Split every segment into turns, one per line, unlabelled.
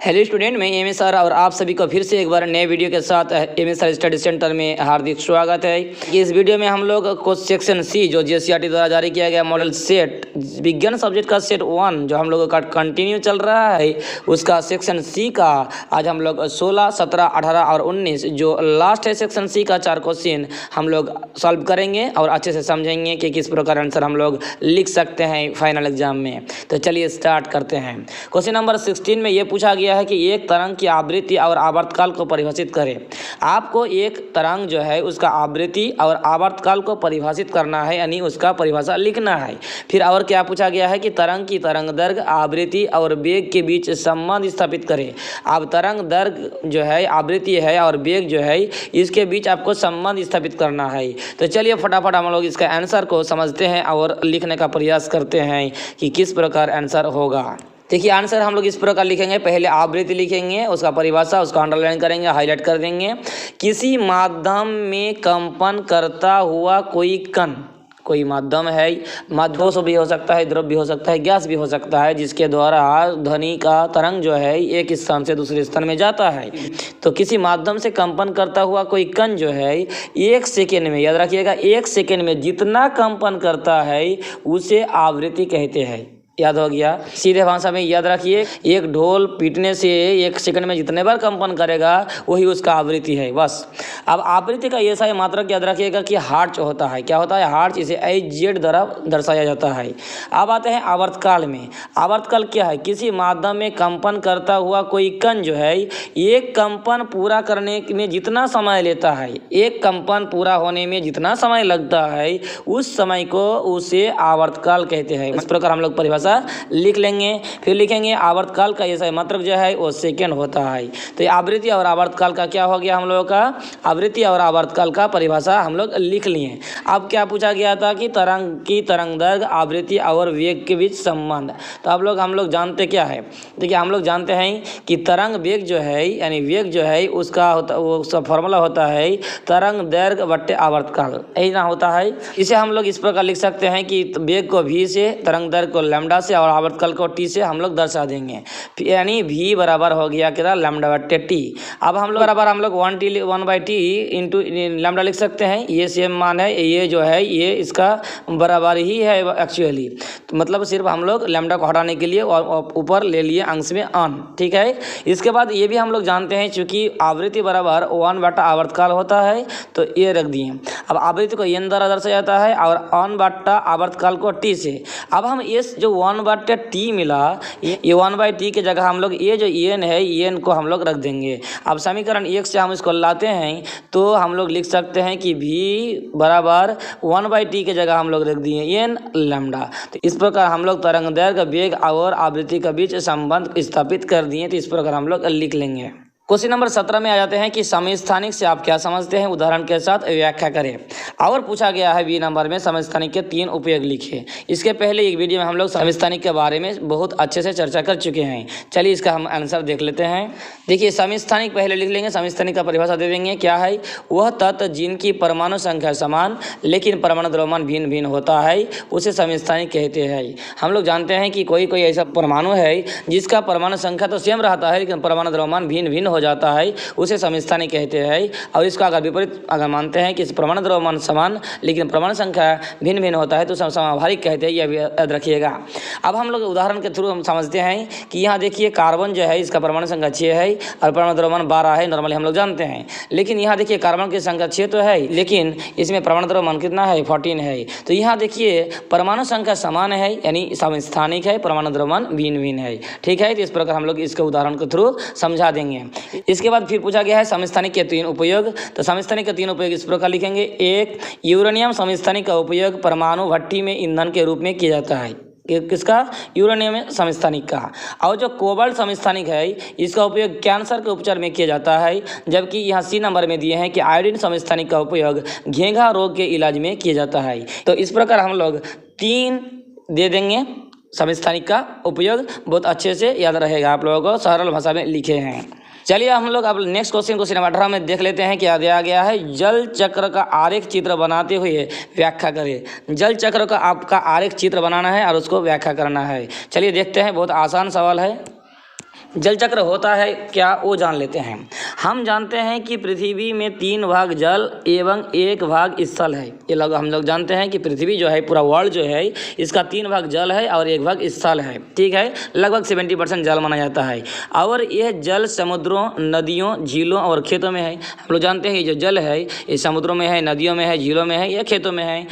Hello student, मैं M S are और आप सभी को फिर से एक बार नए वीडियो के साथ M S R study centre में हार्दिक स्वागत है। इस वीडियो में हम लोग को सेक्शन सी जो JCERT द्वारा जारी किया गया मॉडल सेट विज्ञान सब्जेक्ट का सेट 1 जो हम लोगों का कंटिन्यू चल रहा है उसका सेक्शन सी का आज हम लोग 16, 17, 18 और 19 जो लास्ट है सेक्शन सी का 4 क्वेश्चन हम लोग सॉल्व करेंगे और अच्छे से समझेंगे कि किस प्रकार आंसर हम लोग लिख सकते हैं फाइनल एग्जाम में। तो चलिए स्टार्ट करते हैं। क्वेश्चन नंबर 16 में ये पूछा गया है कि एक तरंग की आवृत्ति और आवर्तकाल को परिभाषित करें। आपको एक तरंग जो है उसका आवृत्ति और आवर्तकाल को परिभाषित करना है, यानी उसका परिभाषा लिखना है। फिर और क्या पूछा गया है कि तरंग की तरंग दैर्घ्य, आवृत्ति और वेग के बीच संबंध स्थापित करें। अब तरंग दैर्घ्य जो है, आवृत्ति है और वेग जो है, इसके बीच आपको संबंध स्थापित करना है। तो चलिए फटाफट हम लोग इसका आंसर को समझते हैं और लिखने का प्रयास करते हैं कि किस प्रकार आंसर होगा। देखिए आंसर हम लोग इस प्रकार लिखेंगे। पहले आवृत्ति लिखेंगे, उसका परिभाषा उसका अंडरलाइन करेंगे, हाईलाइट कर देंगे। किसी माध्यम में कंपन करता हुआ कोई कण, कोई माध्यम है, ठोस भी हो सकता है, द्रव भी हो सकता है, गैस भी हो सकता है, जिसके द्वारा ध्वनि का तरंग जो है एक स्थान से दूसरे स्थान में जाता है। तो किसी माध्यम से कंपन करता हुआ कोई कण जो है 1 सेकेंड में, याद रखिएगा 1 सेकेंड में जितना कंपन करता है उसे आवृत्ति कहते हैं। याद हो गया। सीधे भाषा में याद रखिए, एक ढोल पीटने से 1 सेकंड में जितने बार कंपन करेगा वही उसका आवृत्ति है, बस। अब आवृत्ति का ऐसा ही मात्रक याद रखिएगा कि हर्ट्ज होता है। क्या होता है? हर्ट्ज। इसे Hz द्वारा दर्शाया जाता है। अब आते हैं आवर्तकाल में। आवर्तकाल क्या है? किसी माध्यम में कंपन करता हुआ कोई कण जो है एक कंपन पूरा करने में जितना समय लेता है, एक कंपन पूरा होने में जितना समय लगता है उस समय को उसे आवर्तकाल कहते हैं। इस प्रकार हम लोग परिभाषा लिख लेंगे। फिर लिखेंगे आवर्तकाल का ऐसा मात्रक जो है वो सेकेंड होता है। तो आवृत्ति और आवर्तकाल का क्या हो गया हम लोगों का? आवृत्ति और आवर्तकाल का परिभाषा हम लोग लिख लिए। अब क्या पूछा गया था कि तरंग की तरंग दैर्घ्य, आवृत्ति और वेग के बीच संबंध। तो अब हम लोग जानते क्या है? देखिए हम लोग जानते हैं कि तरंग वेग जो है, यानी वेग जो है उसका फॉर्मूला होता है तरंग दैर्घ्य बट्टे आवर्तकाल, यही ना होता है। इसे हम लोग इस प्रकार लिख सकते हैं कि वेग को v से, तरंग दैर्घ्य को लैम्डा से और आवर्तकाल को t से हम लोग दर्शा देंगे। यानी v बराबर हो गया क्या? लैम्डा बट्टे t। अब हम लोग बराबर 1/t इंटू लैम्डा लिख सकते हैं। ये सेम मान है, ये जो है ये इसका बराबर ही है एक्चुअली। तो मतलब सिर्फ हम लोग लैम्डा को हटाने के लिए ऊपर ले लिए अंश में ऑन, ठीक है। इसके बाद ये भी हम लोग जानते हैं चूंकि आवृत्ति बराबर 1/आवर्तकाल होता है तो ये रख दिए। अब आवृत्ति को n द्वारा दर्शाया जाता है और 1/आवर्तकाल को t से। अब हम इस जो 1/t मिला, ये 1/t के जगह हम लोग ये जो n है n को हम लोग रख देंगे। अब समीकरण 1 से हम इसको लाते हैं तो हम लोग लिख सकते हैं कि v बराबर 1/t के जगह हम लोग रख दिए n लैम्डा। तो इस प्रकार हम लोग तरंग दैर्घ्य, वेग और आवृत्ति के बीच संबंध स्थापित कर दिए। तो इस प्रकार हम लोग लिख लेंगे। क्वेश्चन नंबर 17 में आ जाते हैं कि समस्थानिक से आप क्या समझते हैं, उदाहरण के साथ व्याख्या करें। और पूछा गया है बी नंबर में समस्थानिक के 3 उपयोग लिखे। इसके पहले एक वीडियो में हम लोग समस्थानिक के बारे में बहुत अच्छे से चर्चा कर चुके हैं। चलिए इसका हम आंसर देख लेते हैं। देखिए समस्थानिक पहले लिख लेंगे, समस्थानिक का परिभाषा दे देंगे। क्या है? वह तत्व जिनकी परमाणु संख्या समान लेकिन परमाणु द्रव्यमान भिन्न भिन्न होता है उसे समस्थानिक कहते हैं। हम लोग जानते हैं कि कोई कोई ऐसा परमाणु है जिसका परमाणु संख्या तो सेम रहता है लेकिन परमाणु द्रव्यमान भिन्न भिन्न हो जाता है, उसे समस्थानिक कहते हैं। और इसका अगर विपरीत अगर मानते हैं कि परमाणु द्रव्यमान समान लेकिन परमाणु संख्या भिन्न भिन्न होता है तो समभारिक कहते हैं। यह याद रखिएगा। अब हम लोग उदाहरण के थ्रू हम समझते हैं कि यहाँ देखिए कार्बन जो है इसका परमाणु संख्या 6 है और परमाणु द्रव्यमान 12 है, नॉर्मली हम लोग जानते हैं। लेकिन यहाँ देखिए कार्बन की संख्या 6 तो है लेकिन इसमें परमाणु द्रव्यमान कितना है? 14 है। तो यहाँ देखिए परमाणु संख्या समान है यानी समस्थानिक है, परमाणु द्रव्यमान भिन्न भिन्न है, ठीक है। तो इस प्रकार हम लोग इसके उदाहरण के थ्रू समझा देंगे। इसके बाद फिर पूछा गया है समस्थानिक के 3 उपयोग। तो समस्थानिक के 3 उपयोग इस प्रकार लिखेंगे। 1, यूरेनियम समस्थानिक का उपयोग परमाणु भट्टी में ईंधन के रूप में किया जाता है। किसका? यूरेनियम समस्थानिक का। और जो कोबाल्ट समस्थानिक है इसका उपयोग कैंसर के उपचार में किया जाता है। जबकि यहाँ सी नंबर में दिए हैं कि आयोडीन समस्थानिक का उपयोग घेंघा रोग के इलाज में किया जाता है। तो इस प्रकार हम लोग 3 दे देंगे समस्थानिक का उपयोग। बहुत अच्छे से याद रहेगा, आप लोगों को सरल भाषा में लिखे हैं। चलिए हम लोग अब नेक्स्ट क्वेश्चन नंबर 18 में देख लेते हैं क्या दिया गया है। जल चक्र का आरेख चित्र बनाते हुए व्याख्या करें। जल चक्र का आपका आरेख चित्र बनाना है और उसको व्याख्या करना है। चलिए देखते हैं, बहुत आसान सवाल है। जल चक्र होता है क्या, वो जान लेते हैं। हम जानते हैं कि पृथ्वी में 3 भाग जल एवं 1 भाग स्थल है। ये लोग हम लोग जानते हैं कि पृथ्वी जो है, पूरा वर्ल्ड जो है, इसका 3 भाग जल है और 1 भाग स्थल है। ठीक है, लगभग 70% जल माना जाता है और यह जल समुद्रों, नदियों, झीलों और खेतों में है। हम लोग जानते हैं ये जो जल है ये समुद्रों में है, नदियों में है, झीलों में है या खेतों में है।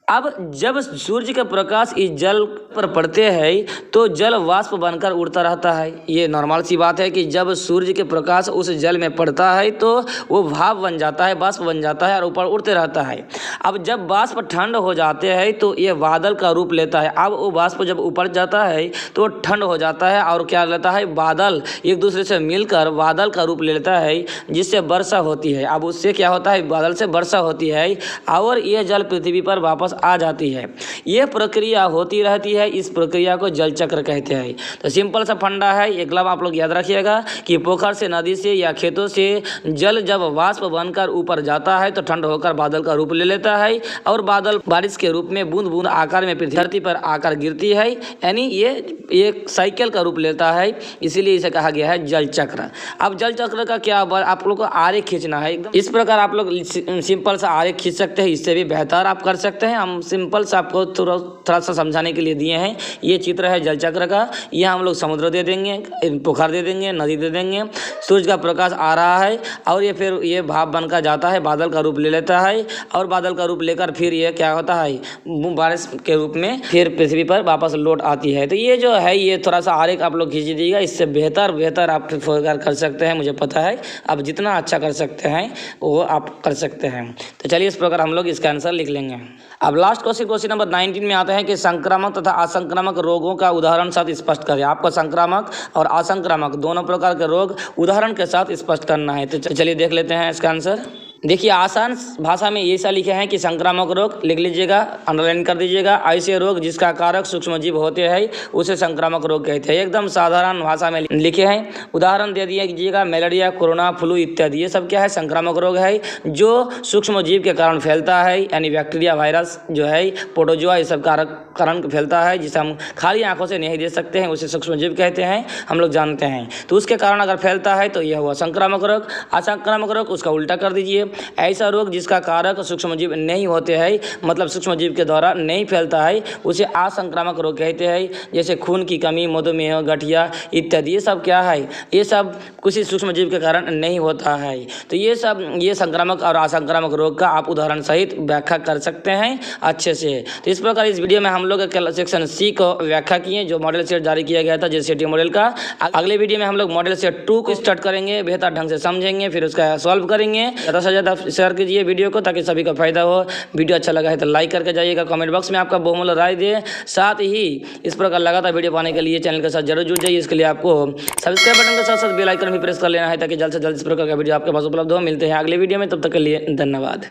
अब जब सूर्य का प्रकाश इस जल पर पड़ते हैं तो जल वाष्प बनकर उड़ता रहता है। ये नॉर्मल सी बात है कि जब सूर्य के प्रकाश उस जल में पड़ता है तो वो भाप बन जाता है, वाष्प बन जाता है और ऊपर उड़ते रहता है। अब जब वाष्प ठंड हो जाते हैं तो ये बादल का रूप लेता है। अब वो वाष्प जब ऊपर जाता है तो ठंड हो जाता है और क्या लेता है, बादल एक दूसरे से मिलकर बादल का रूप ले लेता है, जिससे वर्षा होती है। अब उससे क्या होता है, बादल से वर्षा होती है और ये जल पृथ्वी पर वापस आ जाती है। यह प्रक्रिया होती रहती है, इस प्रक्रिया को जल चक्र कहते हैं। तो सिंपल सा फंडा है, एक लव आप लोग याद रखिएगा कि पोखर से, नदी से या खेतों से जल जब वाष्प बनकर ऊपर जाता है तो ठंड होकर बादल का रूप ले लेता है और बादल बारिश के रूप में बूंद बूंद आकार में धरती पर आकर गिरती है। यानी ये एक साइकिल का रूप लेता है, इसीलिए इसे कहा गया है जल चक्र। अब जल चक्र का क्या, आप लोग को आरेख खींचना है। इस प्रकार आप लोग सिंपल सा आरेख खींच सकते हैं, इससे भी बेहतर आप कर सकते हैं। हम सिंपल से आपको थोड़ा सा समझाने के लिए दिए हैं। ये चित्र है जल चक्र का। यहाँ हम लोग समुद्र दे देंगे, पोखर दे देंगे, नदी दे देंगे। सूरज का प्रकाश आ रहा है और ये फिर ये भाप बनकर जाता है, बादल का रूप ले लेता है और बादल का रूप लेकर फिर ये क्या होता है, बारिश के रूप में फिर पृथ्वी पर वापस लौट आती है। तो ये जो है ये थोड़ा सा आरेख आप लोग खींच दीजिएगा, इससे बेहतर आप कर सकते हैं। मुझे पता है आप जितना अच्छा कर सकते हैं वो आप कर सकते हैं। तो चलिए इस प्रकार हम लोग इसका आंसर लिख लेंगे। अब लास्ट क्वेश्चन नंबर 19 में आते हैं कि संक्रामक तथा असंक्रामक रोगों का उदाहरण साथ स्पष्ट करें। आपको संक्रामक और असंक्रामक दोनों प्रकार के रोग उदाहरण के साथ स्पष्ट करना है। तो चलिए देख लेते हैं इसका आंसर। देखिए आसान भाषा में ऐसा लिखे हैं कि संक्रामक रोग लिख लीजिएगा, अंडरलाइन कर दीजिएगा। ऐसे रोग जिसका कारक सूक्ष्मजीव होते हैं उसे संक्रामक रोग कहते हैं। एकदम साधारण भाषा में लिखे हैं। उदाहरण दे दिया मलेरिया, कोरोना, फ्लू इत्यादि। ये सब क्या है, संक्रामक रोग है जो सूक्ष्मजीव के कारण फैलता है। यानी बैक्टीरिया, वायरस जो है, प्रोटोजोआ, ये सब कारण फैलता है, जिसे हम खाली आंखों से नहीं देख सकते हैं, उसे सूक्ष्मजीव कहते हैं, हम लोग जानते हैं। तो उसके कारण अगर फैलता है तो यह हुआ संक्रामक रोग। असंक्रामक रोग उसका उल्टा कर दीजिए, ऐसा रोग जिसका कारक सूक्ष्मजीव नहीं होते हैं, मतलब सूक्ष्मजीव के द्वारा नहीं फैलता है, उसे असंक्रामक रोग कहते हैं। जैसे खून की कमी, मधुमेह, गठिया इत्यादि। ये सब क्या है, ये सब किसी सूक्ष्मजीव के कारण नहीं होता है। तो ये संक्रामक और असंक्रामक रोग का आप उदाहरण सहित व्याख्या कर सकते हैं अच्छे से। तो इस प्रकार इस वीडियो में हम लोग सेक्शन सी को व्याख्या किए, जो मॉडल सेट जारी किया गया था JCET मॉडल का। अगले वीडियो में हम लोग मॉडल सेट 2 को स्टार्ट करेंगे, बेहतर ढंग से समझेंगे, फिर उसका सॉल्व करेंगे। ज़्यादा से ज़्यादा शेयर कीजिए वीडियो को ताकि सभी का फायदा हो। वीडियो अच्छा लगा है तो लाइक करके जाइएगा, कमेंट बॉक्स में आपका बहुमूल्य राय दे। साथ ही इस प्रकार लगातार वीडियो पाने के लिए चैनल के साथ जरूर जुड़ जाइए। इसके लिए आपको सब्सक्राइब बटन के साथ साथ बेल आइकन भी प्रेस कर लेना है ताकि जल्द से जल्द इस प्रकार का वीडियो आपके पास उपलब्ध हो। मिलते हैं अगले वीडियो में, तब तक के लिए धन्यवाद।